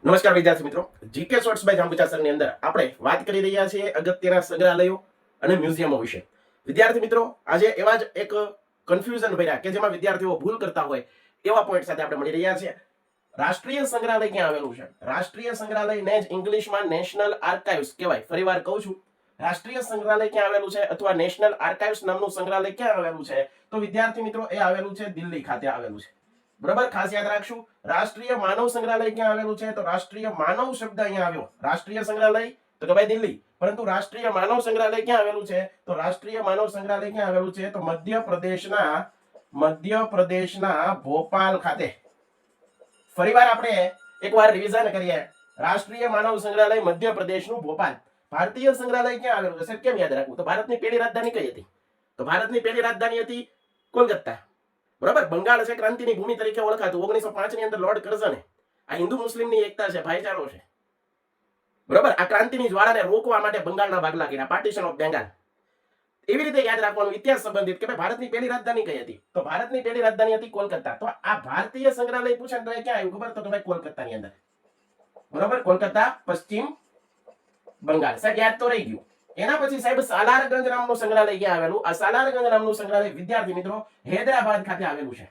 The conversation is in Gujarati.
નમસ્કાર વિદ્યાર્થી મિત્રો, જીકે શોર્ટ્સ બાય જાંબુચા સરની અંદર આપણે વાત કરી રહ્યા છીએ અગત્યના સંગ્રહાલયો અને મ્યુઝિયમો વિશે. વિદ્યાર્થી મિત્રો, આજે એવા જ એક કન્ફ્યુઝન ભર્યા કે જેમાં વિદ્યાર્થીઓ ભૂલ કરતા હોય એવા પોઈન્ટ સાથે આપણે મળી રહ્યા છીએ. રાષ્ટ્રીય સંગ્રહાલય ક્યાં આવેલું છે? રાષ્ટ્રીય સંગ્રહાલયને જ ઇંગ્લિશમાં નેશનલ આર્કાઇવ્સ કહેવાય. ફરીવાર કહું છું, રાષ્ટ્રીય સંગ્રહાલય ક્યાં આવેલું છે અથવા નેશનલ આર્કાઇવ્સ નામનું સંગ્રહાલય ક્યાં આવેલું છે? તો વિદ્યાર્થી મિત્રો, એ આવેલું છે દિલ્હી ખાતે આવેલું છે. બરાબર, ખાસ યાદ રાખશું. રાષ્ટ્રીય માનવ સંગ્રહાલય ક્યાં આવેલું છે? તો રાષ્ટ્રીય માનવ શબ્દ અહીંયા આવ્યો. રાષ્ટ્રીય સંગ્રહાલય તો કે ભાઈ દિલ્હી, પરંતુ રાષ્ટ્રીય માનવ સંગ્રહાલય ક્યાં આવેલું છે? તો રાષ્ટ્રીય માનવ સંગ્રહાલય ક્યાં આવેલું છે? તો મધ્યપ્રદેશના ભોપાલ ખાતે. ફરીવાર આપણે એકવાર રિવિઝન કરીએ. રાષ્ટ્રીય માનવ સંગ્રહાલય મધ્યપ્રદેશનું ભોપાલ. ભારતીય સંગ્રહાલય ક્યાં આવેલું છે? કેમ યાદ રાખવું? તો ભારતની પહેલી રાજધાની કઈ હતી? તો ભારતની પહેલી રાજધાની હતી કોલકાતા. બરાબર, બંગાળ છે ક્રાંતિની ભૂમિ તરીકે ઓળખાતું. 1905 ની અંદર લોર્ડ કર્ઝને આ હિન્દુ મુસ્લિમની એકતા છે, ભાઈચારો છે. બરાબર, આ ક્રાંતિની જ્વાળાને રોકવા માટે બંગાળના ભાગલા કર્યા, પાર્ટીશન ઓફ બેંગાલ. એવી રીતે યાદ રાખવાનું ઇતિહાસ સંબંધિત કે ભાઈ ભારતની પહેલી રાજધાની કઈ હતી? તો ભારતની પહેલી રાજધાની હતી કોલકાતા. તો આ ભારતીય સંગ્રહાલય પૂછે તો એ ક્યાં આવ્યું ખબર? તો કે ભાઈ કોલકાતાની અંદર. બરાબર, કોલકાતા, પશ્ચિમ બંગાળ. સાહેબ યાદ તો રહી ગયું. એના પછી સાહેબ સાલારગંજ નામનું સંગ્રહાલય ક્યાં આવેલું? આ સાલારગંજ નામનું સંગ્રહાલય વિદ્યાર્થી મિત્રો હૈદરાબાદ ખાતે આવેલું છે.